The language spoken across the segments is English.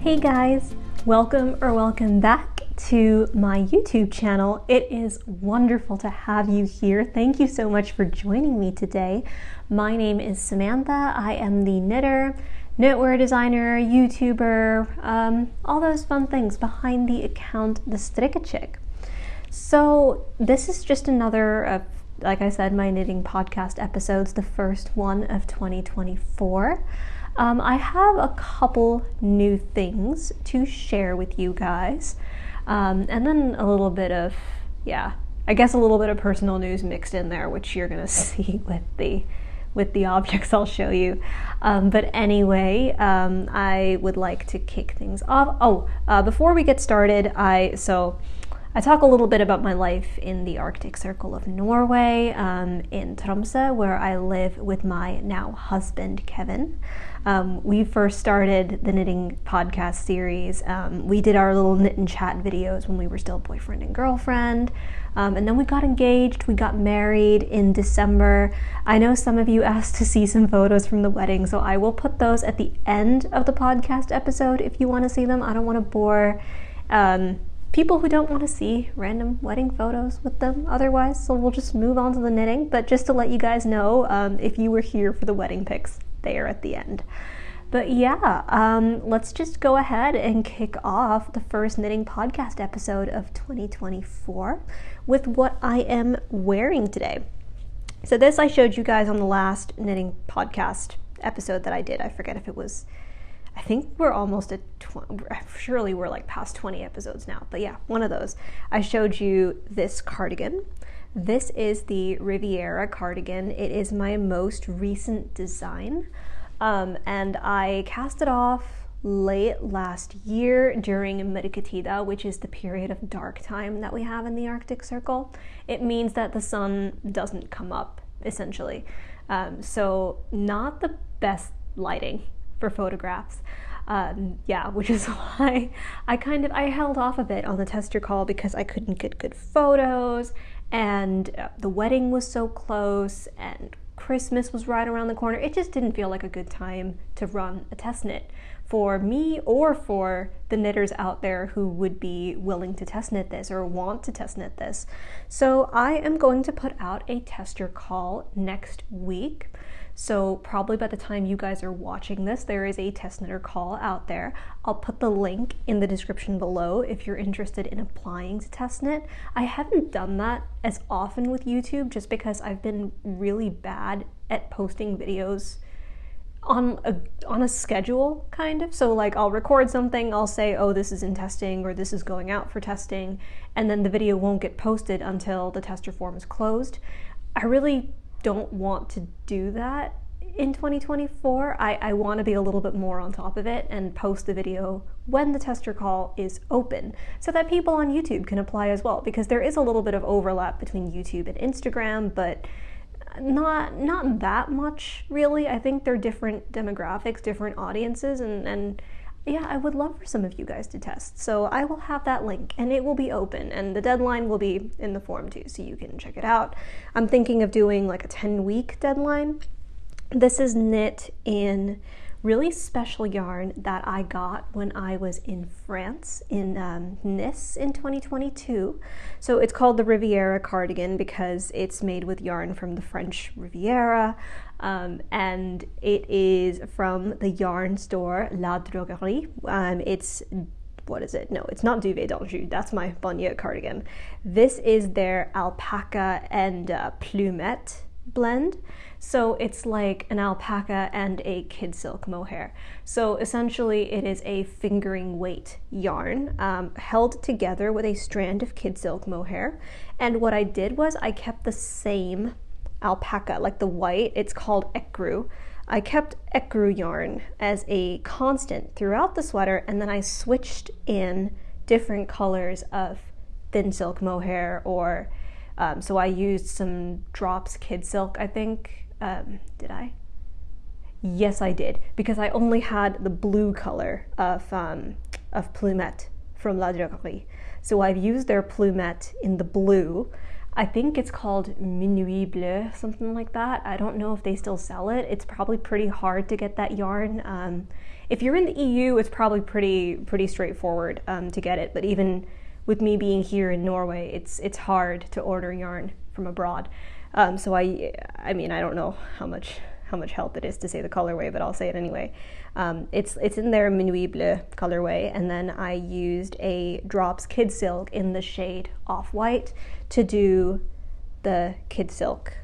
Hey guys, welcome back to my YouTube channel. It is wonderful to have you here. Thank you so much for joining me today. My name is Samantha. I am the knitter, knitwear designer, YouTuber, all those fun things behind the account The Strikkechick. So this is just another of, like I said, my knitting podcast episodes, the first one of 2024. I have a couple new things to share with you guys, and then a little bit of, a little bit of personal news mixed in there, which you're gonna see with the objects I'll show you. But anyway, I would like to kick things off. Before we get started, I talk a little bit about my life in the Arctic Circle of Norway, in Tromsø, where I live with my now husband, Kevin. We first started the knitting podcast series. We did our little knit and chat videos when we were still boyfriend and girlfriend. And then we got engaged, we got married in December. I know some of you asked to see some photos from the wedding, so I will put those at the end of the podcast episode if you want to see them. I don't want to bore people who don't want to see random wedding photos with them otherwise, so we'll just move on to the knitting. But just to let you guys know, if you were here for the wedding pics, they are at the end. But let's just go ahead and kick off the first knitting podcast episode of 2024 with what I am wearing today. So this I showed you guys on the last knitting podcast episode that I did. I forget if it was, I think we're almost at 20, surely we're like past 20 episodes now, but yeah, one of those. I showed you this cardigan. This is the Riviera cardigan. It is my most recent design, and I cast it off late last year during Mørketida, which is the period of dark time that we have in the Arctic Circle. It means that the sun doesn't come up, essentially. So not the best lighting for photographs. Which is why I held off a bit on the tester call, because I couldn't get good photos, and the wedding was so close, and Christmas was right around the corner. It just didn't feel like a good time to run a test knit for me or for the knitters out there who would be willing to test knit this or want to test knit this. So I am going to put out a tester call next week. So probably by the time you guys are watching this, there is a test knitter call out there. I'll put the link in the description below if you're interested in applying to test knit. I haven't done that as often with YouTube just because I've been really bad at posting videos on a schedule, kind of. So like I'll record something, I'll say, oh, this is in testing or this is going out for testing, and then the video won't get posted until the tester form is closed. I really don't want to do that in 2024. I want to be a little bit more on top of it and post the video when the tester call is open so that people on YouTube can apply as well, because there is a little bit of overlap between YouTube and Instagram, but not that much really. I think they're different demographics, different audiences, and I would love for some of you guys to test. So I will have that link, and it will be open, and the deadline will be in the form too, so you can check it out. I'm thinking of doing like a 10-week deadline. This is knit in really special yarn that I got when I was in France, in Nice in 2022. So it's called the Riviera cardigan because it's made with yarn from the French Riviera, and it is from the yarn store La Droguerie. It's not Duvet d'Anjou, that's my Bonnier cardigan. This is their alpaca and plumette blend. So it's like an alpaca and a kid silk mohair. So essentially it is a fingering weight yarn held together with a strand of kid silk mohair. And what I did was I kept the same alpaca, like the white, it's called ecru. I kept ecru yarn as a constant throughout the sweater, and then I switched in different colors of thin silk mohair, or so I used some drops kid silk, I think. Did I? Yes, I did, because I only had the blue color of plumette from La Droguerie. So I've used their plumette in the blue. I think it's called Minuit Bleu, something like that. I don't know if they still sell it. It's probably pretty hard to get that yarn. If you're in the EU, it's probably pretty straightforward to get it. But even with me being here in Norway, it's hard to order yarn from abroad. So I mean, I don't know how much help it is to say the colorway, but I'll say it anyway. It's in their Minuit Bleu colorway, and then I used a Drops Kid Silk in the shade Off-White to do the Kid Silk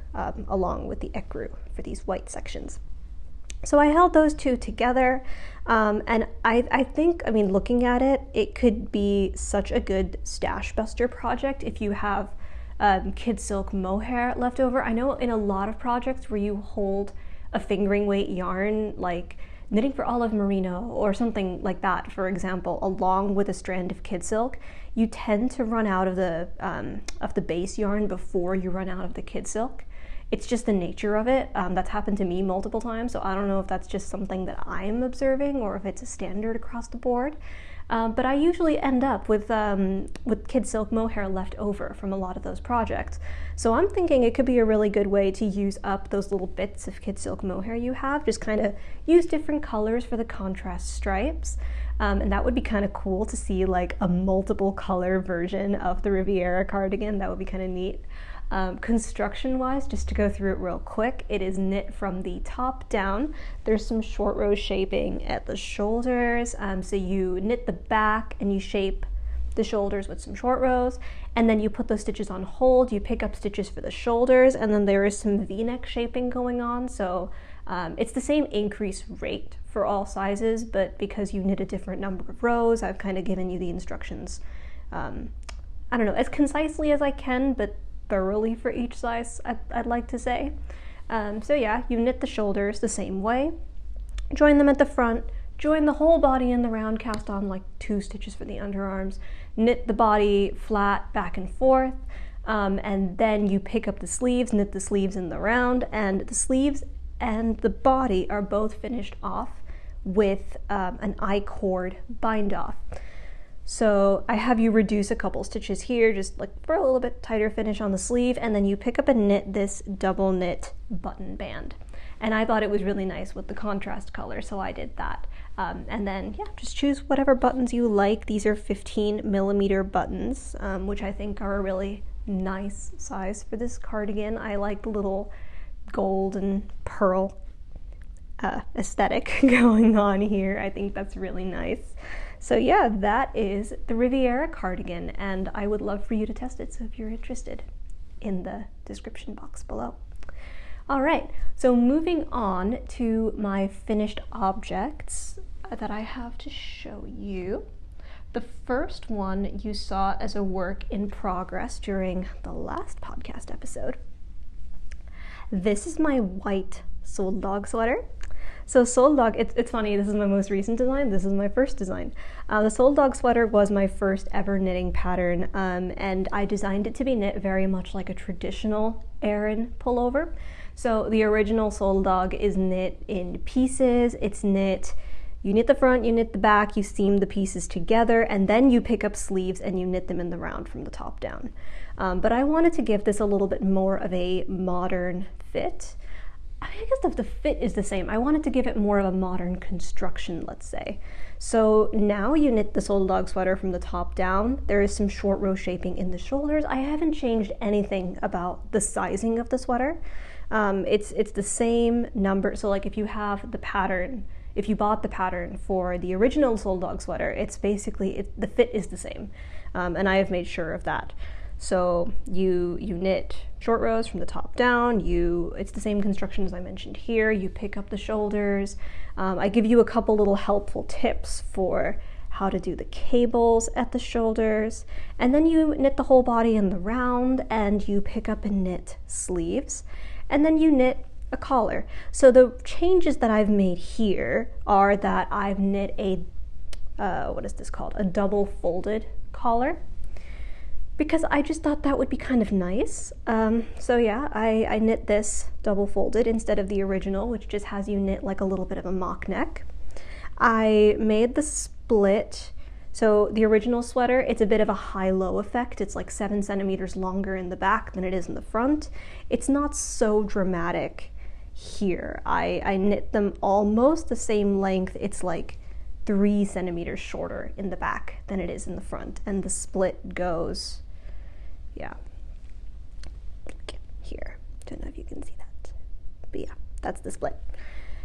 along with the ecru for these white sections. So I held those two together, and I think, I mean, looking at it, it could be such a good stash buster project if you have kid silk mohair left over. I know in a lot of projects where you hold a fingering weight yarn, like knitting for olive merino or something like that, for example, along with a strand of kid silk, you tend to run out of the base yarn before you run out of the kid silk. It's just the nature of it. That's happened to me multiple times, so I don't know if that's just something that I'm observing or if it's a standard across the board. But I usually end up with kid silk mohair left over from a lot of those projects. So I'm thinking it could be a really good way to use up those little bits of kid silk mohair you have. Just kind of use different colors for the contrast stripes. And that would be kind of cool to see like a multiple color version of the Riviera cardigan. That would be kind of neat. Construction wise, just to go through it real quick, it is knit from the top down. There's some short row shaping at the shoulders, so you knit the back and you shape the shoulders with some short rows, and then you put those stitches on hold, you pick up stitches for the shoulders, and then there is some v-neck shaping going on. So it's the same increase rate for all sizes, but because you knit a different number of rows, I've kind of given you the instructions, I don't know, as concisely as I can, but thoroughly for each size, I'd like to say. So yeah, you knit the shoulders the same way, join them at the front, join the whole body in the round, cast on like 2 stitches for the underarms, knit the body flat back and forth, and then you pick up the sleeves, knit the sleeves in the round, and the sleeves and the body are both finished off with an I-cord bind off. So I have you reduce a couple stitches here, just like for a little bit tighter finish on the sleeve, and then you pick up and knit this double knit button band. And I thought it was really nice with the contrast color, so I did that. And then, yeah, just choose whatever buttons you like. These are 15mm buttons, which I think are a really nice size for this cardigan. I like the little gold and pearl aesthetic going on here. I think that's really nice. So yeah, that is the Riviera cardigan, and I would love for you to test it, so if you're interested, in the description box below. All right, so moving on to my finished objects that I have to show you. The first one you saw as a work in progress during the last podcast episode. This is my white soldog sweater. So soldog, it's funny, this is my most recent design, this is my first design. The soldog sweater was my first ever knitting pattern, and I designed it to be knit very much like a traditional Aran pullover. So the original soldog is knit in pieces, it's knit, you knit the front, you knit the back, you seam the pieces together, and then you pick up sleeves and you knit them in the round from the top down. But I wanted to give this a little bit more of a modern fit. I guess the fit is the same. I wanted to give it more of a modern construction, let's say. So now you knit the soldog sweater from the top down. There is some short row shaping in the shoulders. I haven't changed anything about the sizing of the sweater. It's the same number. So like if you have the pattern, if you bought the pattern for the original soldog sweater, it's basically, the fit is the same. And I have made sure of that. So you knit short rows from the top down, it's the same construction as I mentioned here, you pick up the shoulders. I give you a couple little helpful tips for how to do the cables at the shoulders, and then you knit the whole body in the round, and you pick up and knit sleeves, and then you knit a collar. So the changes that I've made here are that I've knit a, what is this called? A double folded collar, because I just thought that would be kind of nice. So yeah, I knit this double folded instead of the original, which just has you knit like a little bit of a mock neck. I made the split So the original sweater, it's a bit of a high-low effect. It's like 7 centimeters longer in the back than it is in the front. It's not so dramatic here. I knit them almost the same length. It's like 3 centimeters shorter in the back than it is in the front. And the split goes, yeah, here. Don't know if you can see that. But yeah, that's the split.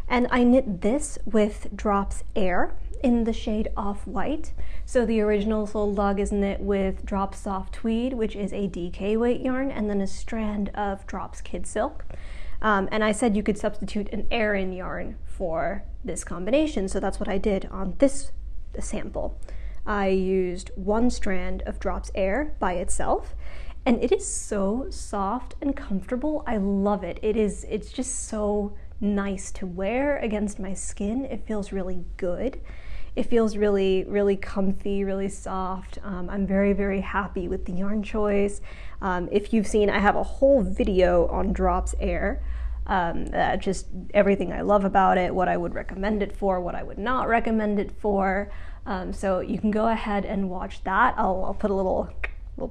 And I knit this with Drops Air in the shade Off-White. So the original Soul Dog is knit with Drops Soft Tweed, which is a DK weight yarn, and then a strand of Drops Kid Silk. And I said you could substitute an Aran yarn for this combination, so that's what I did on this sample. I used 1 strand of Drops Air by itself, and it is so soft and comfortable. I love it. It's just so nice to wear against my skin. It feels really good. It feels really, really comfy, really soft. I'm very, very happy with the yarn choice. If you've seen, I have a whole video on Drops Air, just everything I love about it, what I would recommend it for, what I would not recommend it for. So you can go ahead and watch that. I'll put a little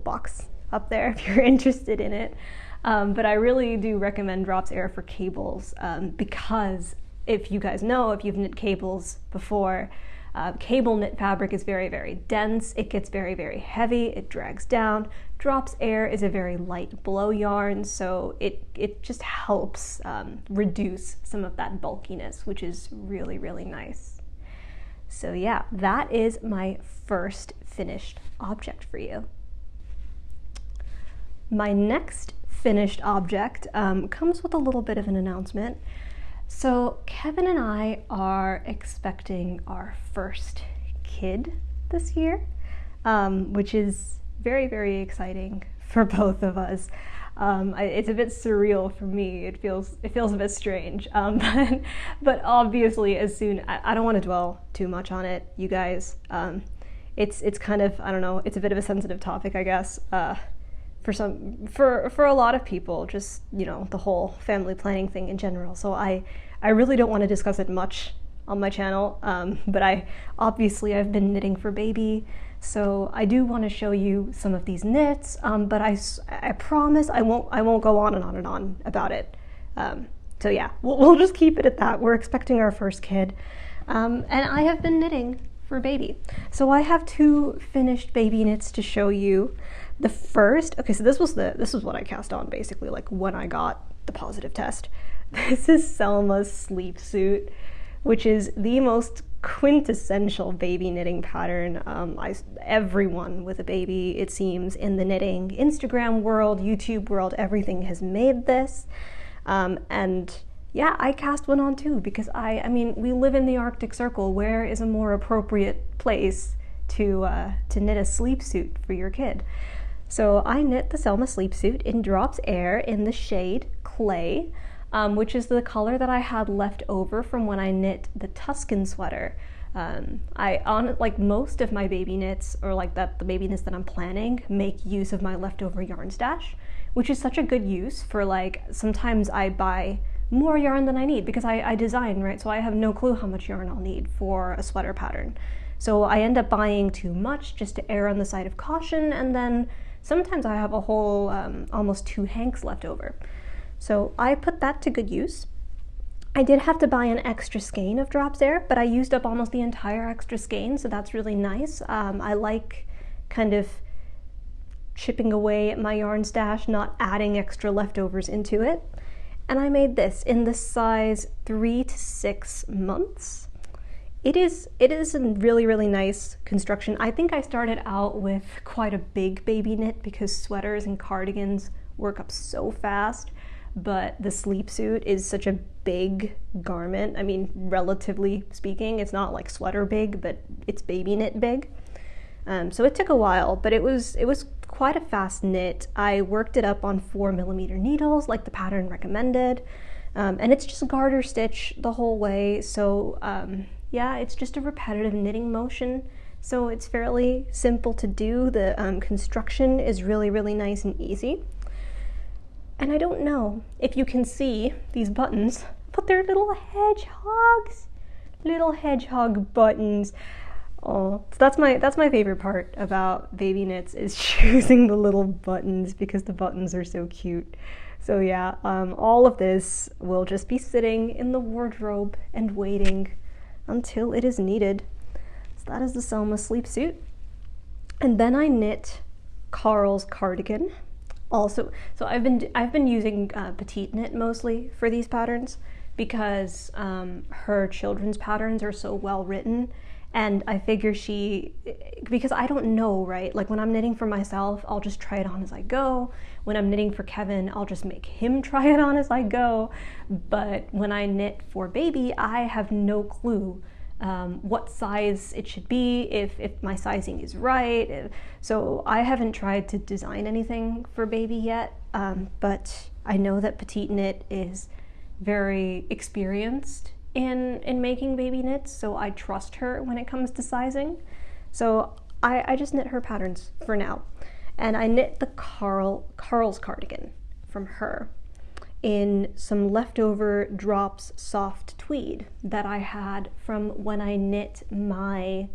box up there if you're interested in it. But I really do recommend Drops Air for cables, because if you guys know, if you've knit cables before, cable knit fabric is very, very dense. It gets very, very heavy. It drags down. Drops Air is a very light blow yarn, so it just helps reduce some of that bulkiness, which is really, really nice. So yeah, that is my first finished object for you. My next finished object comes with a little bit of an announcement. So Kevin and I are expecting our first kid this year, which is very, very exciting for both of us. It's a bit surreal for me. It feels a bit strange, but obviously, as soon, I don't want to dwell too much on it, you guys. It's kind of, I don't know, it's a bit of a sensitive topic, I guess. For a lot of people, just, you know, the whole family planning thing in general. So I really don't want to discuss it much on my channel, but I've been knitting for baby, so I do want to show you some of these knits, but I promise I won't go on and on and on about it. So yeah, we'll just keep it at that. We're expecting our first kid, and I have been knitting for baby. So I have 2 finished baby knits to show you. The first, okay, so this was what I cast on basically, like when I got the positive test. This is Selma's sleep suit, which is the most quintessential baby knitting pattern. Everyone with a baby, it seems, in the knitting Instagram world, YouTube world, everything has made this. And yeah, I cast one on too, because I mean, we live in the Arctic Circle. Where is a more appropriate place to knit a sleep suit for your kid? So I knit the Selma sleep suit in Drops Air in the shade Clay, which is the color that I had left over from when I knit the Tuscan sweater. Like most of my baby knits, or like the baby knits that I'm planning, make use of my leftover yarn stash, which is such a good use for, like, sometimes I buy more yarn than I need because I design, right? So I have no clue how much yarn I'll need for a sweater pattern. So I end up buying too much just to err on the side of caution, and then sometimes I have a whole almost 2 hanks left over. So I put that to good use. I did have to buy an extra skein of Drops Air, but I used up almost the entire extra skein, so that's really nice. I like kind of chipping away at my yarn stash, not adding extra leftovers into it. And I made this in the size 3 to 6 months. It is a really, really nice construction. I think I started out with quite a big baby knit because sweaters and cardigans work up so fast, but the sleep suit is such a big garment. I mean, relatively speaking, it's not like sweater big, but it's baby knit big. So it took a while, but it was quite a fast knit. I worked it up on 4mm needles like the pattern recommended, and it's just garter stitch the whole way. So yeah, it's just a repetitive knitting motion, so it's fairly simple to do. The construction is really, really nice and easy. And I don't know if you can see these buttons, but they're little hedgehogs. Little hedgehog buttons. Oh, so that's my favorite part about baby knits is choosing the little buttons because the buttons are so cute. So yeah, all of this will just be sitting in the wardrobe and waiting until it is needed. So that is the Selma sleep suit. And then I knit Carl's cardigan. Also, so I've been using petite knit mostly for these patterns because her children's patterns are so well written. And I figure because I don't know, right? Like when I'm knitting for myself, I'll just try it on as I go. When I'm knitting for Kevin, I'll just make him try it on as I go. But when I knit for baby, I have no clue what size it should be, if my sizing is right. So I haven't tried to design anything for baby yet, but I know that petite knit is very experienced in making baby knits, so I trust her when it comes to sizing. So I just knit her patterns for now. And I knit the Carl's cardigan from her in some leftover drops soft tweed that I had from when I knit my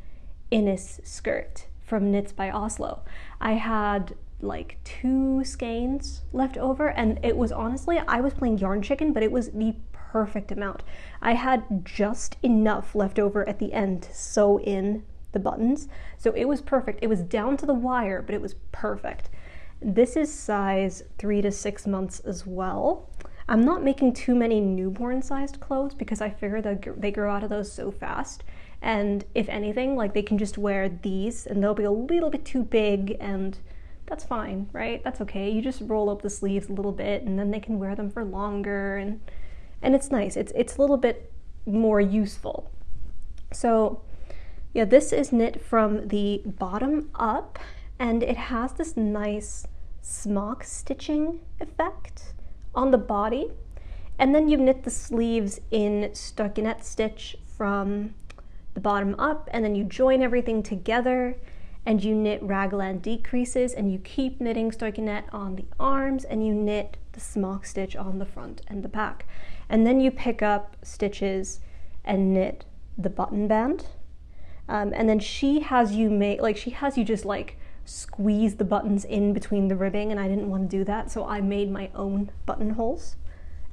Innis skirt from Knits by Oslo. I had like 2 skeins left over, and it was honestly, I was playing yarn chicken, but it was the perfect amount. I had just enough left over at the end to sew in the buttons, so it was perfect. It was down to the wire, but it was perfect. This is size 3 to 6 months as well. I'm not making too many newborn sized clothes because I figure that they grow out of those so fast, and if anything, like they can just wear these and they'll be a little bit too big, and that's fine, right? That's okay. You just roll up the sleeves a little bit and then they can wear them for longer, and it's nice. It's a little bit more useful. So yeah, this is knit from the bottom up, and it has this nice smock stitching effect on the body. And then you knit the sleeves in stockinette stitch from the bottom up, and then you join everything together and you knit raglan decreases, and you keep knitting stockinette on the arms, and you knit the smock stitch on the front and the back. And then you pick up stitches and knit the button band. And then she has you just like squeeze the buttons in between the ribbing, and I didn't want to do that, so I made my own buttonholes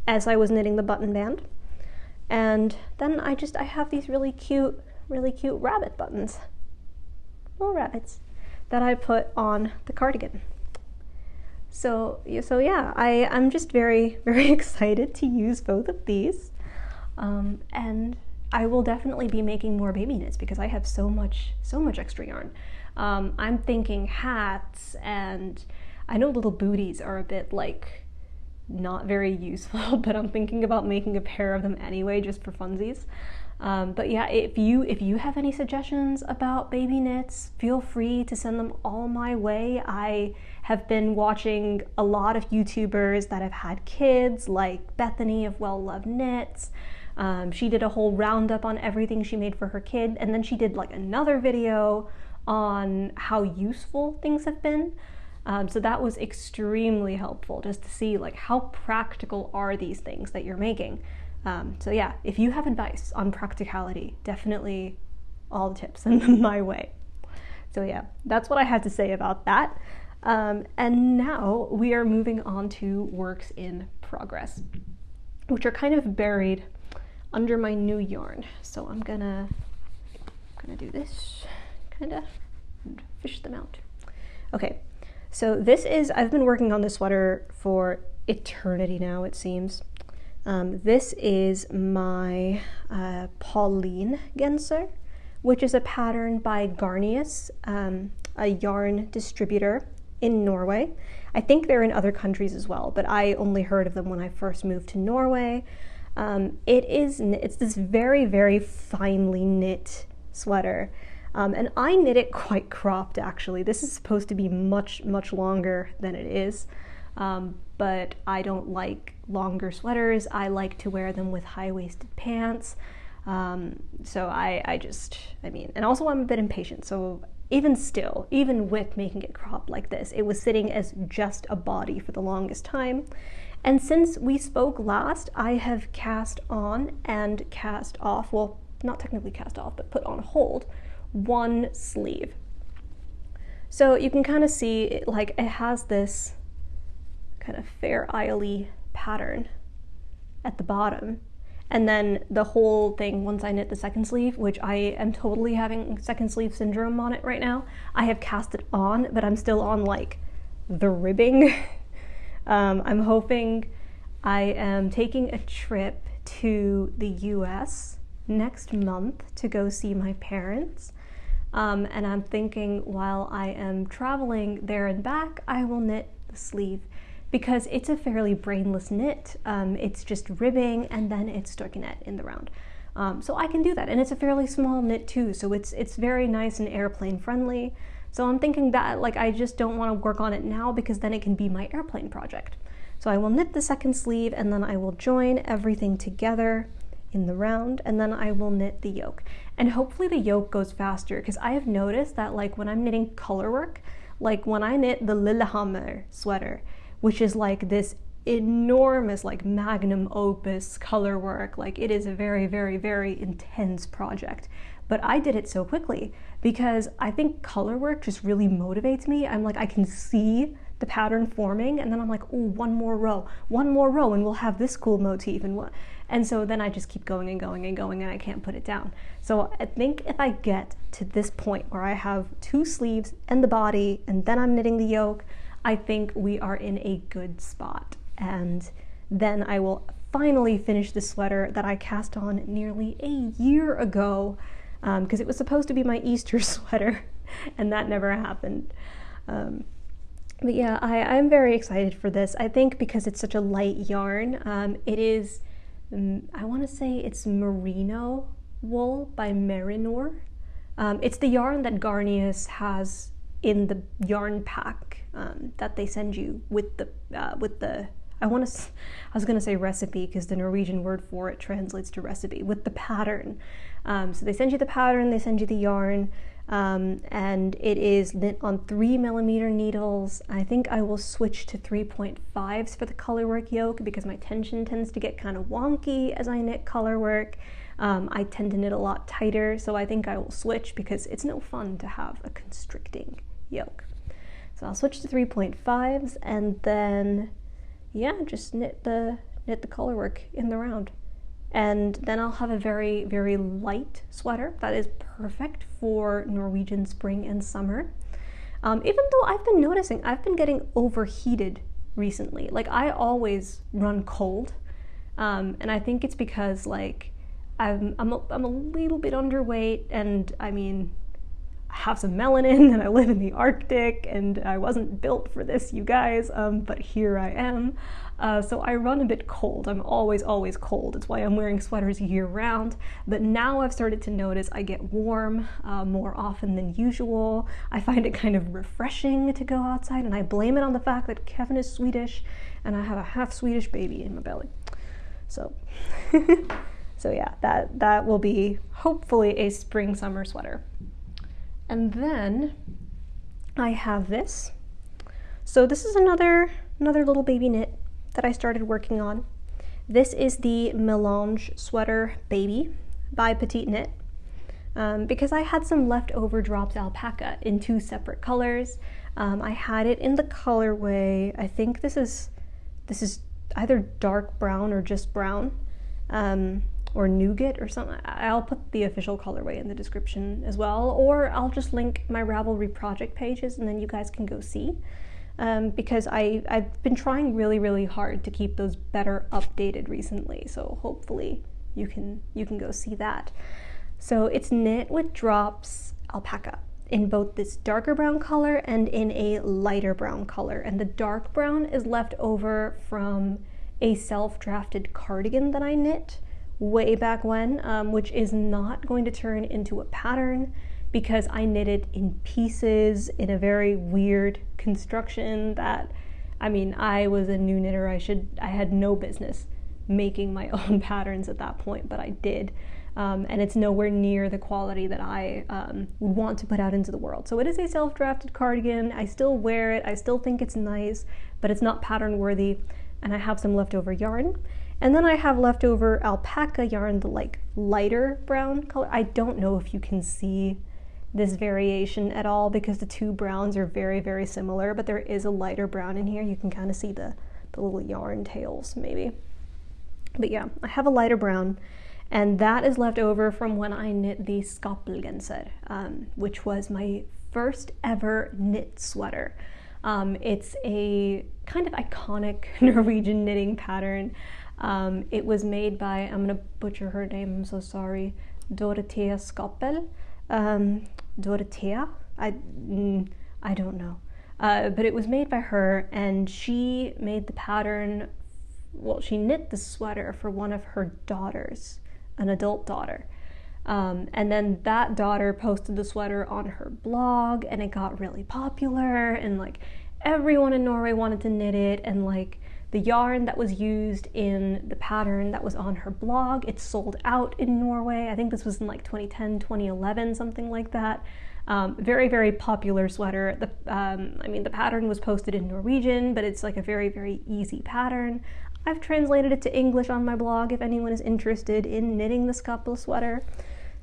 as I was knitting the button band. And then I have these really cute rabbit buttons, little rabbits, that I put on the cardigan. So yeah, I'm just very, very excited to use both of these. And I will definitely be making more baby knits because I have so much extra yarn. I'm thinking hats, and I know little booties are a bit like not very useful, but I'm thinking about making a pair of them anyway, just for funsies. But yeah, if you have any suggestions about baby knits, feel free to send them all my way. I have been watching a lot of YouTubers that have had kids, like Bethany of Well Loved Knits. She did a whole roundup on everything she made for her kid, and then she did like another video on how useful things have been. So that was extremely helpful, just to see like how practical are these things that you're making. So yeah, if you have advice on practicality, definitely all the tips send them my way. So yeah, that's what I had to say about that. And now we are moving on to works in progress, which are kind of buried under my new yarn. So I'm gonna do this, kind of, and fish them out. Okay, so I've been working on this sweater for eternity now, it seems. This is my Pauline genser, which is a pattern by Garnius, a yarn distributor in Norway. I think they're in other countries as well, but I only heard of them when I first moved to Norway. It's this very, very finely knit sweater, and I knit it quite cropped actually. This is supposed to be much, much longer than it is, but I don't like longer sweaters. I like to wear them with high-waisted pants, so and also I'm a bit impatient, so even with making it cropped like this, it was sitting as just a body for the longest time. And since we spoke last, I have cast on and cast off, well, not technically cast off, but put on hold, one sleeve. So you can kind of see it, like it has this kind of Fair Isle-y pattern at the bottom. And then the whole thing, once I knit the second sleeve, which I am totally having second sleeve syndrome on it right now, I have cast it on, but I'm still on like the ribbing. I'm hoping I am taking a trip to the US next month to go see my parents. And I'm thinking while I am traveling there and back, I will knit the sleeve because it's a fairly brainless knit. It's just ribbing and then it's stockinette in the round. So I can do that. And it's a fairly small knit too, so it's very nice and airplane friendly. So I'm thinking that like I just don't want to work on it now because then it can be my airplane project. So I will knit the second sleeve and then I will join everything together in the round and then I will knit the yoke. And hopefully the yoke goes faster because I have noticed that like when I'm knitting color work, like when I knit the Lillehammer sweater, which is like this enormous like magnum opus color work, like it is a very, very, very intense project. But I did it so quickly because I think color work just really motivates me. I'm like, I can see the pattern forming and then I'm like, oh, one more row and we'll have this cool motif and so then I just keep going and going and going and I can't put it down. So I think if I get to this point where I have two sleeves and the body and then I'm knitting the yoke, I think we are in a good spot. And then I will finally finish the sweater that I cast on nearly a year ago because it was supposed to be my Easter sweater and that never happened. But yeah, I'm very excited for this. I think because it's such a light yarn, it is, I want to say it's merino wool by Merinor. It's the yarn that Garnius has in the yarn pack that they send you with the I was going to say recipe because the Norwegian word for it translates to recipe, with the pattern. So they send you the pattern, they send you the yarn, and it is knit on 3mm needles. I think I will switch to 3.5s for the colorwork yoke because my tension tends to get kind of wonky as I knit colorwork. I tend to knit a lot tighter, so I think I will switch because it's no fun to have a constricting yoke. So I'll switch to 3.5s and then yeah, just knit the colorwork in the round. And then I'll have a very, very light sweater that is perfect for Norwegian spring and summer. Even though I've been noticing I've been getting overheated recently. Like I always run cold, and I think it's because like I'm a little bit underweight, and I mean I have some melanin and I live in the Arctic and I wasn't built for this, you guys, but here I am. So I run a bit cold. I'm always cold. It's why I'm wearing sweaters year round. But now I've started to notice I get warm more often than usual. I find it kind of refreshing to go outside, and I blame it on the fact that Kevin is Swedish and I have a half Swedish baby in my belly. So, so yeah, that will be hopefully a spring summer sweater. And then I have this. So this is another little baby knit that I started working on. This is the Mange sweater baby by Petite Knit because I had some leftover drops alpaca in two separate colors. I had it in the colorway, I think this is either dark brown or just brown, or nougat or something. I'll put the official colorway in the description as well, or I'll just link my Ravelry project pages and then you guys can go see. Because I've been trying really, really hard to keep those better updated recently, so hopefully you can go see that. So it's knit with drops alpaca in both this darker brown color and in a lighter brown color, and the dark brown is left over from a self-drafted cardigan that I knit way back when, which is not going to turn into a pattern because I knit it in pieces in a very weird construction that, I mean, I was a new knitter. I had no business making my own patterns at that point, but I did. And it's nowhere near the quality that I would want to put out into the world. So it is a self-drafted cardigan. I still wear it. I still think it's nice, but it's not pattern worthy. And I have some leftover yarn. And then I have leftover alpaca yarn, the like lighter brown color. I don't know if you can see this variation at all because the two browns are very, very similar, but there is a lighter brown in here. You can kind of see the little yarn tails maybe. But yeah, I have a lighter brown, and that is left over from when I knit the genser, which was my first ever knit sweater. It's a kind of iconic Norwegian knitting pattern. It was made by, I'm gonna butcher her name, I'm so sorry, Dorothea Skappel. Dorothea, I don't know, but it was made by her, and she made the pattern. Well, she knit the sweater for one of her daughters, an adult daughter, and then that daughter posted the sweater on her blog, and it got really popular, and like everyone in Norway wanted to knit it, and like the yarn that was used in the pattern that was on her blog, it sold out in Norway. I think this was in like 2010, 2011, something like that. Very, very popular sweater. The pattern was posted in Norwegian, but it's like a very, very easy pattern. I've translated it to English on my blog if anyone is interested in knitting the Skappel sweater.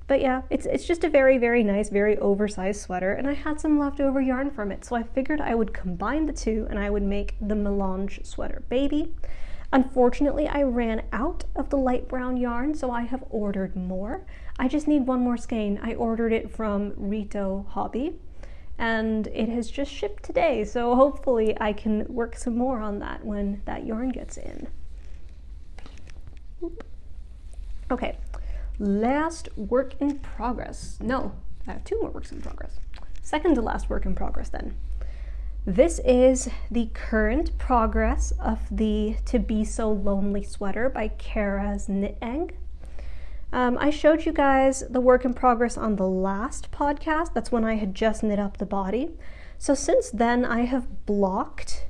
But yeah, it's just a very, very nice, very oversized sweater, and I had some leftover yarn from it, so I figured I would combine the two and I would make the Mange sweater baby. Unfortunately, I ran out of the light brown yarn, so I have ordered more. I just need one more skein. I ordered it from Rito Hobby, and it has just shipped today, so hopefully I can work some more on that when that yarn gets in. Okay. Last work in progress. No, I have two more works in progress. Second to last work in progress then. This is the current progress of the To Be So Lonely sweater by Kara's Knitting. I showed you guys the work in progress on the last podcast. That's when I had just knit up the body. So since then I have blocked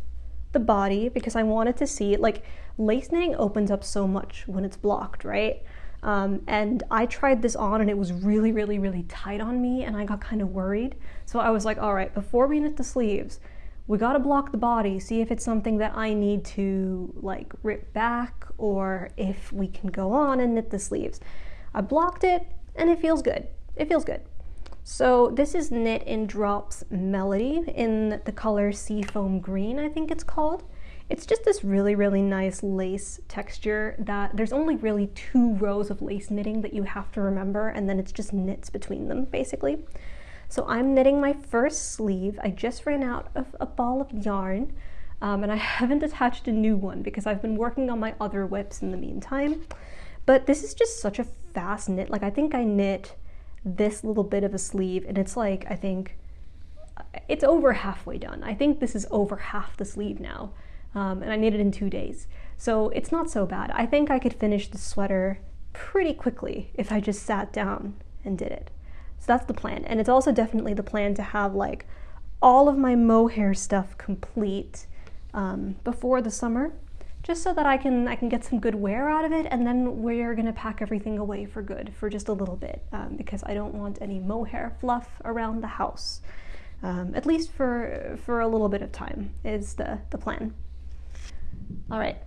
the body because I wanted to see it. Like, lace knitting opens up so much when it's blocked, right? And I tried this on and it was really, really, really tight on me, and I got kind of worried. So I was like, all right, before we knit the sleeves, we got to block the body, see if it's something that I need to like rip back, or if we can go on and knit the sleeves. I blocked it and it feels good. It feels good. So this is knit in Drops Melody in the color Seafoam Green, I think it's called. It's just this really, really nice lace texture that there's only really 2 rows of lace knitting that you have to remember, and then it's just knits between them, basically. So I'm knitting my first sleeve. I just ran out of a ball of yarn, and I haven't attached a new one because I've been working on my other whips in the meantime. But this is just such a fast knit. Like, I think I knit this little bit of a sleeve, and it's like, I think it's over halfway done. I think this is over half the sleeve now. And I knit it in 2 days. So it's not so bad. I think I could finish the sweater pretty quickly if I just sat down and did it. So that's the plan. And it's also definitely the plan to have like all of my mohair stuff complete before the summer, just so that I can get some good wear out of it, and then we're gonna pack everything away for good for just a little bit, because I don't want any mohair fluff around the house. At least for a little bit of time is the plan. All right,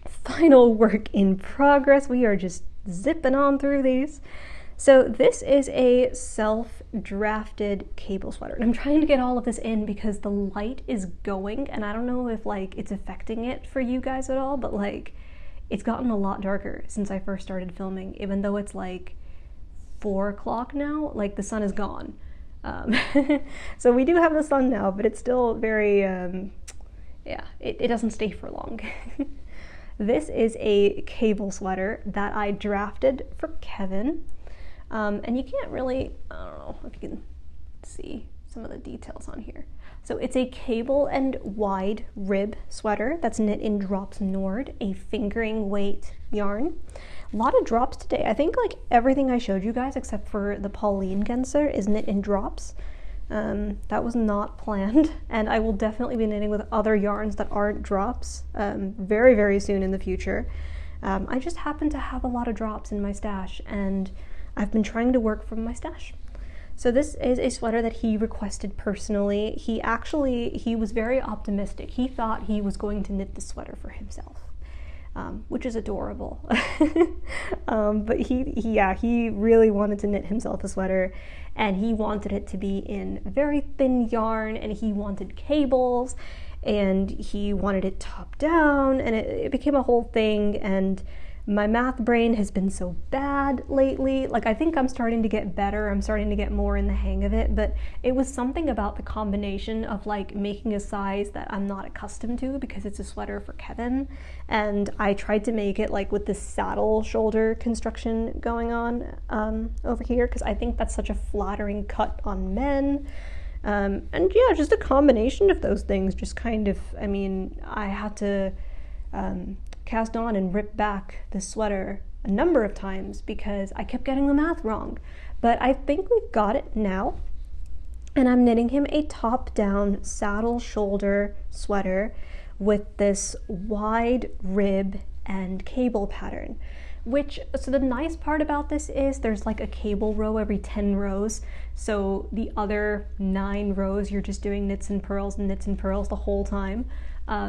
final work in progress. We are just zipping on through these. So this is a self-drafted cable sweater, and I'm trying to get all of this in because the light is going, and I don't know if like it's affecting it for you guys at all, but like it's gotten a lot darker since I first started filming, even though it's like 4 o'clock now. Like, the sun is gone. So we do have the sun now, but it's still very it doesn't stay for long. This is a cable sweater that I drafted for Kevin, and you can't really, I don't know if you can see some of the details on here. So it's a cable and wide rib sweater that's knit in Drops Nord, a fingering weight yarn. A lot of drops today. I think like everything I showed you guys except for the Pauline genser is knit in drops. That was not planned, and I will definitely be knitting with other yarns that aren't drops very, very soon in the future. I just happen to have a lot of drops in my stash, and I've been trying to work from my stash. So this is a sweater that he requested personally. He was very optimistic. He thought he was going to knit the sweater for himself. which is adorable. But he really wanted to knit himself a sweater, and he wanted it to be in very thin yarn, and he wanted cables, and he wanted it top down, and it became a whole thing. And my math brain has been so bad lately. Like, I think I'm starting to get better. I'm starting to get more in the hang of it, but it was something about the combination of like making a size that I'm not accustomed to because it's a sweater for Kevin. And I tried to make it like with this saddle shoulder construction going on over here, because I think that's such a flattering cut on men. And yeah, just a combination of those things just kind of, I mean, I had to cast on and rip back the sweater a number of times because I kept getting the math wrong. But I think we've got it now, and I'm knitting him a top-down saddle shoulder sweater with this wide rib and cable pattern. So the nice part about this is there's like a cable row every 10 rows. So the other 9 rows, you're just doing knits and purls the whole time.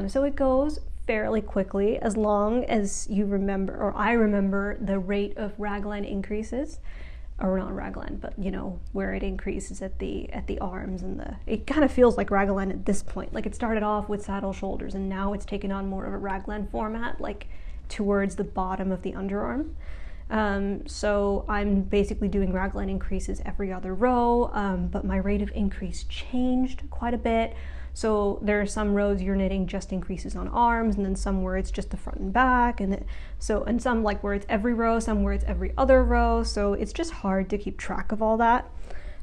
So it goes fairly quickly, as long as you remember, or I remember, the rate of raglan increases, or not raglan, but you know, where it increases at the arms, and it kind of feels like raglan at this point. Like, it started off with saddle shoulders, and now it's taken on more of a raglan format, like towards the bottom of the underarm. So I'm basically doing raglan increases every other row, but my rate of increase changed quite a bit. So there are some rows you're knitting just increases on arms, and then some where it's just the front and back, and some like where it's every row, some where it's every other row. So it's just hard to keep track of all that.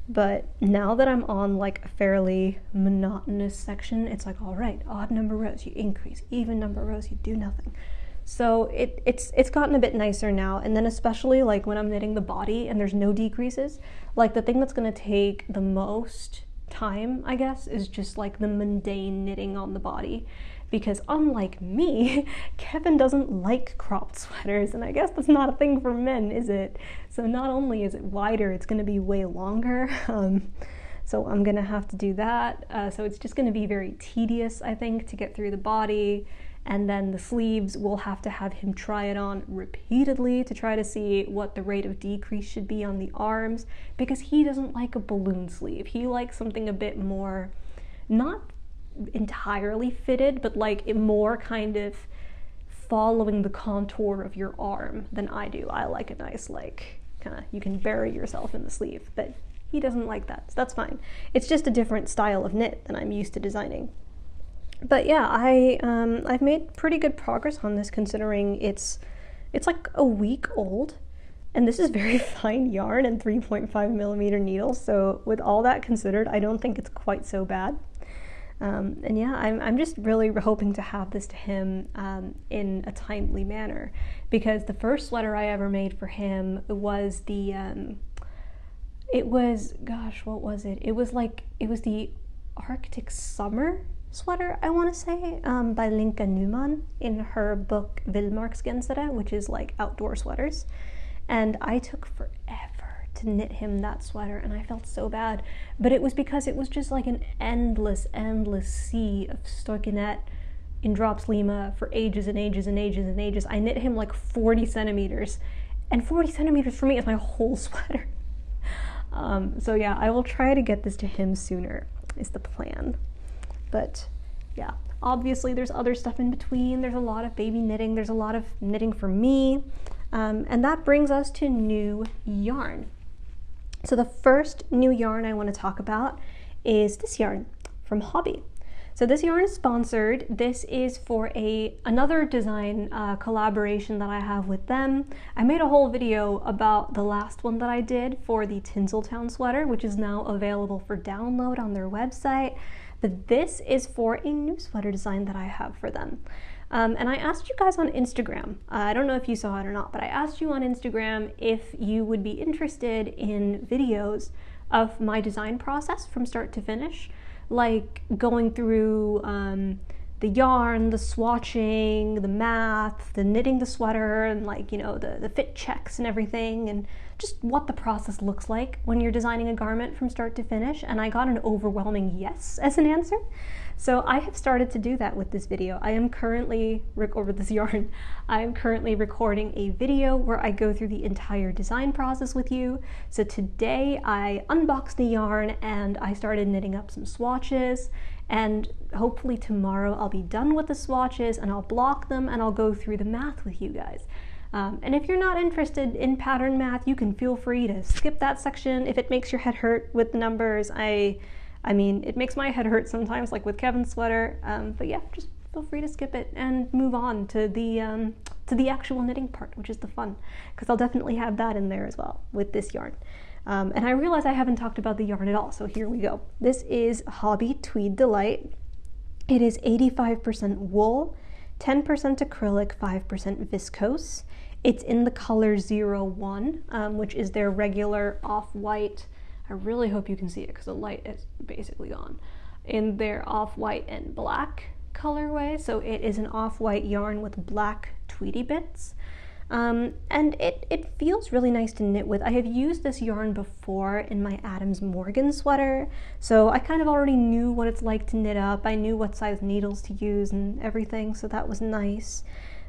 But now that I'm on like a fairly monotonous section, it's like, all right, odd number rows you increase, even number rows you do nothing. So it's gotten a bit nicer now. And then especially like when I'm knitting the body and there's no decreases, like the thing that's going to take the most time, I guess, is just like the mundane knitting on the body, because unlike me, Kevin doesn't like cropped sweaters, and I guess that's not a thing for men, is it? So not only is it wider, it's going to be way longer, so I'm going to have to do that. So it's just going to be very tedious, I think, to get through the body. And then the sleeves, we'll have to have him try it on repeatedly to try to see what the rate of decrease should be on the arms, because he doesn't like a balloon sleeve. He likes something a bit more, not entirely fitted, but like more kind of following the contour of your arm than I do. I like a nice, like, kind of, you can bury yourself in the sleeve, but he doesn't like that, so that's fine. It's just a different style of knit than I'm used to designing. But yeah, I've made pretty good progress on this, considering it's like a week old, and this is very fine yarn and 3.5 millimeter needles. So with all that considered, I don't think it's quite so bad. And yeah, I'm just really hoping to have this to him in a timely manner, because the first sweater I ever made for him was what was it? It was the Arctic Summer sweater, I want to say, by Linka Newman in her book Vildmarksgensere, which is like outdoor sweaters. And I took forever to knit him that sweater, and I felt so bad. But it was because it was just like an endless sea of stockinette in drops lima for ages and ages and ages and ages. I knit him like 40 centimeters, and 40 centimeters for me is my whole sweater. So yeah, I will try to get this to him sooner, is the plan. But yeah, obviously there's other stuff in between. There's a lot of baby knitting. There's a lot of knitting for me. And that brings us to new yarn. So the first new yarn I want to talk about is this yarn from Hobby. So this yarn is sponsored. This is for another design collaboration that I have with them. I made a whole video about the last one that I did for the Tinseltown sweater, which is now available for download on their website. But this is for a new sweater design that I have for them. And I asked you guys on Instagram, I don't know if you saw it or not, but I asked you on Instagram if you would be interested in videos of my design process from start to finish, like going through the yarn, the swatching, the math, the knitting the sweater, and like, you know, the fit checks and everything, and just what the process looks like when you're designing a garment from start to finish. And I got an overwhelming yes as an answer. So I have started to do that with this video. I am currently, over this yarn, I am currently recording a video where I go through the entire design process with you. So today I unboxed the yarn and I started knitting up some swatches, and hopefully tomorrow I'll be done with the swatches and I'll block them and I'll go through the math with you guys. And if you're not interested in pattern math, you can feel free to skip that section if it makes your head hurt with the numbers. I mean, it makes my head hurt sometimes, like with Kevin's sweater, but yeah, just feel free to skip it and move on to the actual knitting part, which is the fun, because I'll definitely have that in there as well with this yarn. And I realize I haven't talked about the yarn at all, so here we go. This is Hobby Tweed Delight. It is 85% wool, 10% acrylic, 5% viscose. It's in the color 01, which is their regular off-white. I really hope you can see it because the light is basically gone. In their off-white and black colorway, so it is an off-white yarn with black tweedy bits. And it feels really nice to knit with. I have used this yarn before in my Adams Morgan sweater, so I kind of already knew what it's like to knit up. I knew what size needles to use and everything, so that was nice.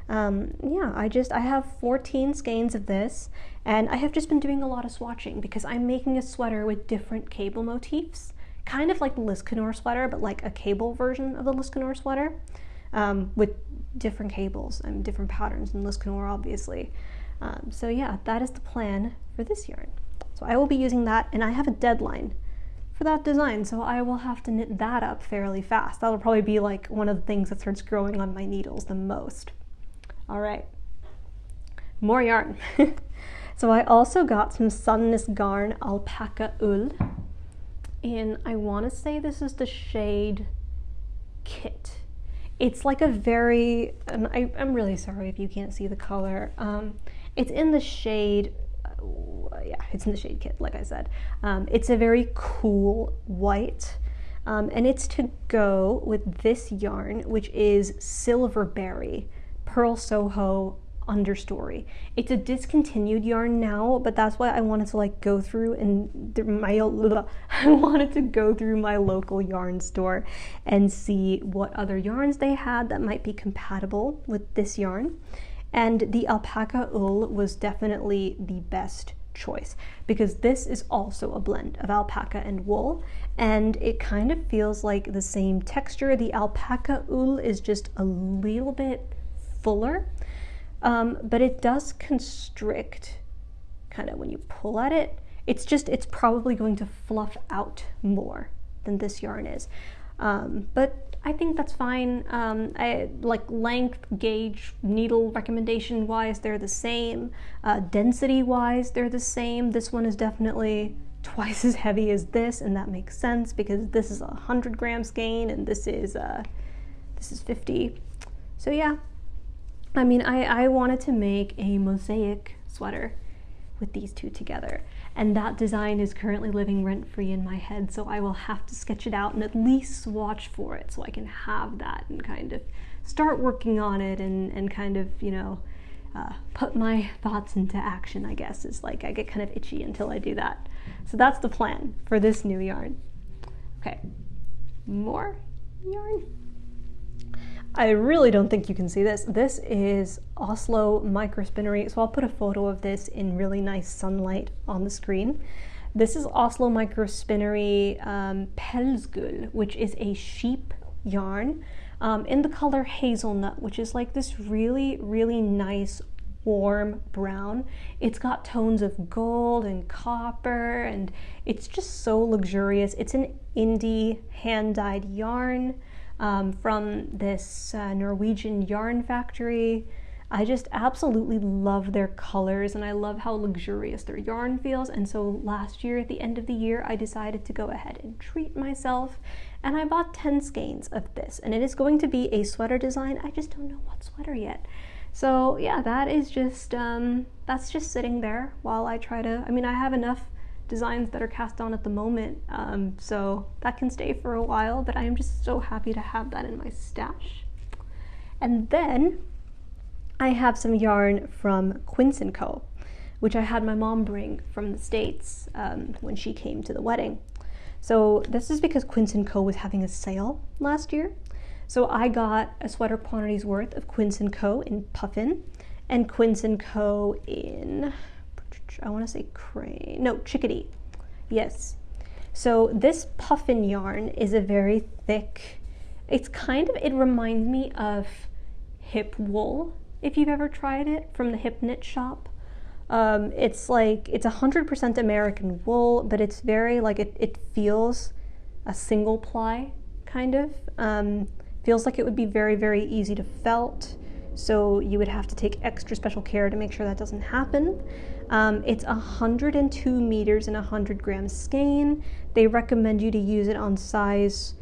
Yeah, I have 14 skeins of this, and I have just been doing a lot of swatching because I'm making a sweater with different cable motifs, kind of like the Liscanor sweater, but like a cable version of the Liscanor sweater, with different cables and different patterns than Liscanor, obviously. So yeah, that is the plan for this yarn. So I will be using that, and I have a deadline for that design, so I will have to knit that up fairly fast. That'll probably be like one of the things that starts growing on my needles the most. All right, more yarn. So I also got some Sunness Garn Alpaca Ull, and I want to say this is the shade Kit. It's like a very, and I'm really sorry if you can't see the color. It's in the shade, yeah, it's in the shade Kit, like I said. It's a very cool white, and it's to go with this yarn, which is Silverberry Pearl Soho Understory. It's a discontinued yarn now, but that's why I wanted to like go through and I wanted to go through my local yarn store and see what other yarns they had that might be compatible with this yarn. And the alpaca wool was definitely the best choice because this is also a blend of alpaca and wool, and it kind of feels like the same texture. The alpaca wool is just a little bit fuller, but it does constrict kind of when you pull at it. It's probably going to fluff out more than this yarn is, but I think that's fine. I like length, gauge, needle recommendation wise, they're the same. Density wise, they're the same. This one is definitely twice as heavy as this, and that makes sense because this is 100 gram skein and this is 50. So yeah, I mean, I wanted to make a mosaic sweater with these two together, and that design is currently living rent-free in my head, so I will have to sketch it out and at least swatch for it so I can have that and kind of start working on it and kind of, you know, put my thoughts into action, I guess. It's like I get kind of itchy until I do that. So that's the plan for this new yarn. Okay, more yarn. I really don't think you can see this. This is Oslo Microspinnery, so I'll put a photo of this in really nice sunlight on the screen. This is Oslo Microspinnery Pelsgull, which is a sheep yarn in the color hazelnut, which is like this really, really nice warm brown. It's got tones of gold and copper, and it's just so luxurious. It's an indie hand-dyed yarn from this Norwegian yarn factory. I just absolutely love their colors, and I love how luxurious their yarn feels. And so last year at the end of the year I decided to go ahead and treat myself, and I bought 10 skeins of this, and it is going to be a sweater design. I just don't know what sweater yet. So yeah, that is just that's just sitting there while I try to, I mean, I have enough designs that are cast on at the moment, so that can stay for a while, but I am just so happy to have that in my stash. And then I have some yarn from Quince & Co., which I had my mom bring from the States when she came to the wedding. So this is because Quince & Co. was having a sale last year. So I got a sweater quantities worth of Quince & Co. in puffin and Quince & Co. in, I want to say chickadee. Yes. So this puffin yarn is a very thick, it reminds me of hip wool, if you've ever tried it, from the Hip Knit shop. It's 100% American wool, but it's very it feels a single ply kind of. Feels like it would be very, very easy to felt, so you would have to take extra special care to make sure that doesn't happen. It's 102 meters and 100 grams skein. They recommend you to use it on size,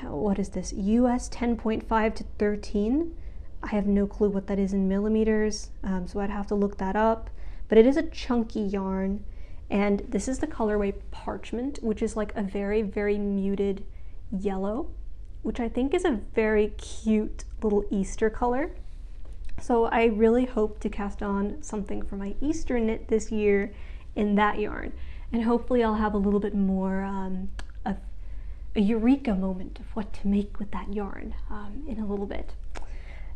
US 10.5 to 13. I have no clue what that is in millimeters, so I'd have to look that up. But it is a chunky yarn, and this is the colorway Parchment, which is like a very, very muted yellow, which I think is a very cute little Easter color. So I really hope to cast on something for my Easter knit this year in that yarn, and hopefully I'll have a little bit more of a eureka moment of what to make with that yarn in a little bit.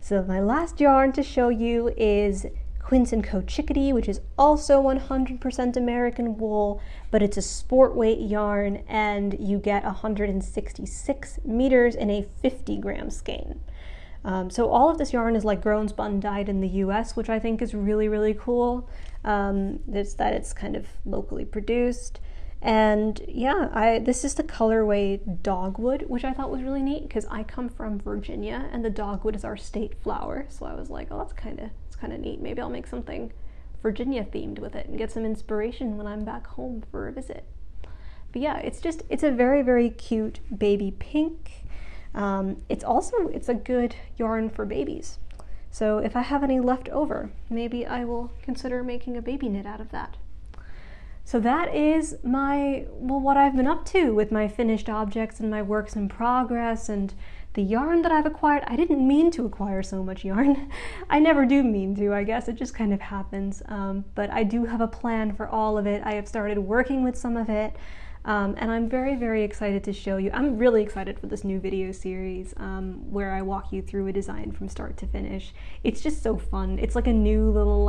So my last yarn to show you is Quince & Co. Chickadee, which is also 100% American wool, but it's a sport weight yarn, and you get 166 meters in a 50 gram skein. So all of this yarn is like grown, spun, dyed in the US, which I think is really, really cool. It's kind of locally produced. And yeah, this is the colorway Dogwood, which I thought was really neat because I come from Virginia and the dogwood is our state flower. So I was like, oh, it's kind of neat. Maybe I'll make something Virginia themed with it and get some inspiration when I'm back home for a visit. But yeah, it's a very, very cute baby pink. It's a good yarn for babies. So if I have any left over, maybe I will consider making a baby knit out of that. So that is what I've been up to with my finished objects and my works in progress and the yarn that I've acquired. I didn't mean to acquire so much yarn. I never do mean to, I guess. It just kind of happens. But I do have a plan for all of it. I have started working with some of it. And I'm very, very excited to show you. I'm really excited for this new video series where I walk you through a design from start to finish. It's just so fun. It's like a new little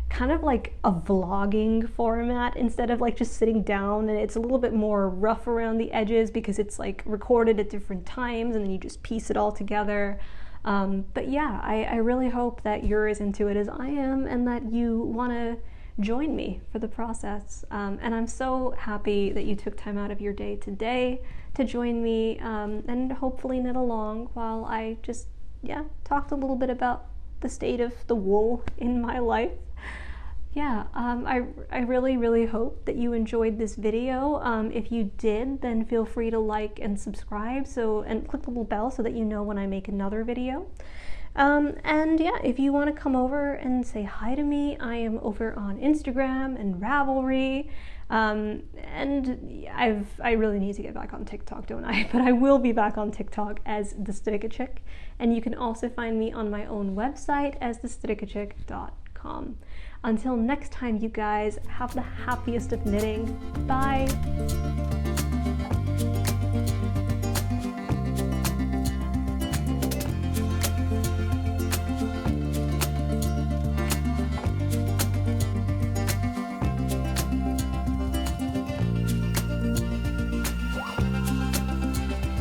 kind of like a vlogging format instead of just sitting down, and it's a little bit more rough around the edges because it's recorded at different times and then you just piece it all together. But yeah, I really hope that you're as into it as I am and that you want to join me for the process. And I'm so happy that you took time out of your day today to join me and hopefully knit along while I just talked a little bit about the state of the wool in my life. Yeah, I really, really hope that you enjoyed this video. If you did, then feel free to like and subscribe and click the little bell so that you know when I make another video. And yeah, if you want to come over and say hi to me, I am over on Instagram and Ravelry. And I really need to get back on TikTok, don't I? But I will be back on TikTok as the Strikkechick, and you can also find me on my own website as thestrikkechick.com. Until next time, you guys, have the happiest of knitting. Bye!